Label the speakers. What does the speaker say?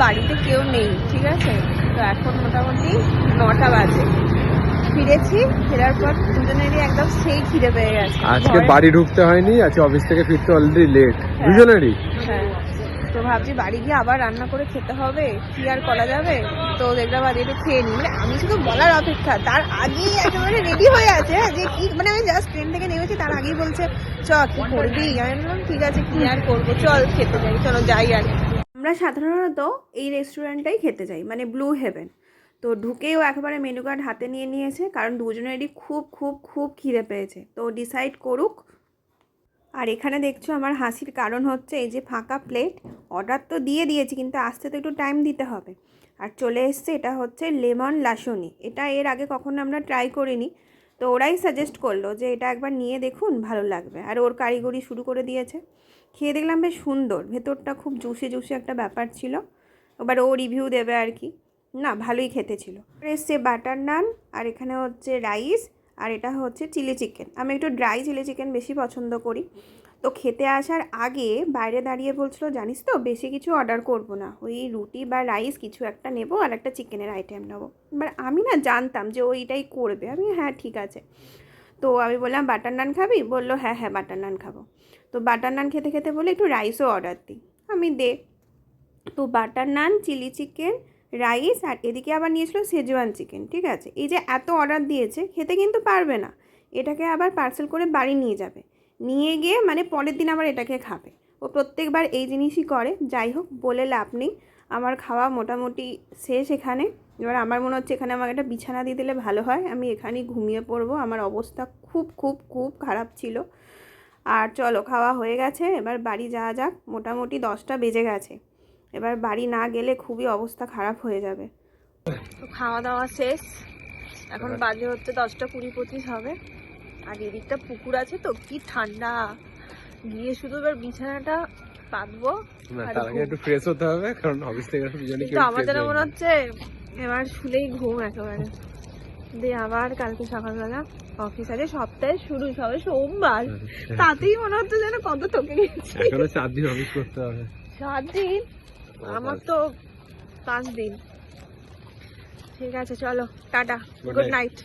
Speaker 1: বাড়িতে কেউ নেই, ঠিক আছে। তো এখন মোটামুটি 9টা বাজে, ফিরেছি। ফেরার পর দুজনেরই একদম সেই খিদে পেয়ে গেছে।
Speaker 2: আজকে বাড়ি ঢুকতে হয়নি, আজকে অফিস থেকে ফিরতে অলরেডি লেট দুজনেরই।
Speaker 1: হ্যাঁ, তো ভাবছি বাড়ি গিয়ে আবার রান্না করে খেতে হবে, কি আর করা যাবে। তো দেখলাম বাড়ি একটু খেয়ে নিই, মানে আমি শুধু বলার অপেক্ষা, তার আগেই একেবারে রেডি হয়ে আছে যে কি, মানে আমি জাস্ট ট্রেন থেকে নেমেছি তার আগেই বলছে চ কি করবি। আমি বললাম ঠিক আছে কি আর করবো, চল খেতে যাই, চলো যাই। আর আমরা সাধারণত এই রেস্টুরেন্টটাই খেতে যাই, মানে ব্লু হেভেন। তো ঢুকেও একেবারে মেনু কার্ড হাতে নিয়ে নিয়েছে, কারণ দুজনেরই খুব খুব খুব খিদে পেয়েছে। তো ডিসাইড করুক। আর এখানে দেখছো আমার হাসির কারণ হচ্ছে এই যে ফাঁকা প্লেট। অর্ডার তো দিয়ে দিয়েছি, কিন্তু আসতে তো একটু টাইম দিতে হবে। আর চলে এসছে, এটা হচ্ছে লেমন লাসুনি। এটা এর আগে কখনো আমরা ট্রাই করিনি, তো ওরাই সাজেস্ট করলো যে এটা একবার নিয়ে দেখুন, ভালো লাগবে। আর ওর কারিগরি শুরু করে দিয়েছে। খেয়ে দেখলাম বেশ সুন্দর, ভেতরটা খুব জুসি জুসি একটা ব্যাপার ছিল। এবার ও রিভিউ দেবে আর কি। না, ভালোই খেতে ছিল। এসছে বাটার নান, আর এখানে হচ্ছে রাইস, আর এটা হচ্ছে চিলি চিকেন। আমি একটু ড্রাই চিলি চিকেন বেশি পছন্দ করি। তো খেতে আসার আগে বাইরে দাঁড়িয়ে বলছিল, জানিস তো বেশি কিছু অর্ডার করব না, ওই রুটি বা রাইস কিছু একটা নেবো আর একটা চিকেনের আইটেম নেবো। এবার আমি না জানতাম যে ওইটাই করবে। আমি হ্যাঁ ঠিক আছে। তো আমি বললাম বাটার নান খাবি? বললো হ্যাঁ হ্যাঁ বাটার নান খাবো। তো বাটার নান খেতে খেতে বলে একটু রাইসও অর্ডার দিই। আমি দে। তো বাটার নান, চিলি চিকেন, রাইস, আর এদিকে আবার নিয়েছিল শেজওয়ান চিকেন। ঠিক আছে, এই যে এত অর্ডার দিয়েছে, খেতে কিন্তু পারবে না। এটাকে আবার পার্সেল করে বাড়ি নিয়ে যাবে, নিয়ে গিয়ে মানে পরের দিন আবার এটাকে খাবে। ও প্রত্যেকবার এই জিনিসই করে। যাই হোক, বলে লাভ নেই। আমার খাওয়া মোটামুটি শেষ এখানে। এবার আমার মনে হচ্ছে এখানে আমাকে একটা বিছানা দিয়ে দিলে ভালো হয়, আমি এখানেই ঘুমিয়ে পড়বো। আমার অবস্থা খুব খুব খুব খারাপ ছিল। আর চলো, খাওয়া হয়ে গেছে, এবার বাড়ি যাওয়া যাক। মোটামুটি 10টা বেজে গেছে। এবার বাড়ি না গেলে খুবই অবস্থা খারাপ হয়ে যাবে। তো খাওয়া দাওয়া শেষ, এখন বাজে হচ্ছে 10:20-25 হবে। আর এদিকটা পুকুর আছে, তো কি ঠান্ডা। গিয়ে শুধু এবার বিছানাটা পাতবো।
Speaker 2: তার আগে একটু ফ্রেশ হতে হবে, কারণ অফিস থেকে দুজনেই
Speaker 1: তো আমাদের মনে হচ্ছে এবার শুলেই ঘুম একেবারে। দিয়ে আবার কালকে সকালবেলা অফিস আছে। সপ্তাহে শুরু, সবে সোমবার, তাতেই মনে হচ্ছে যেন কত ঠকে গেছি।
Speaker 2: এখনো 4 দিন অফিস করতে হবে।
Speaker 1: 7 দিন? আমার তো 5 দিন। ঠিক আছে, চলো টাটা, গুড নাইট।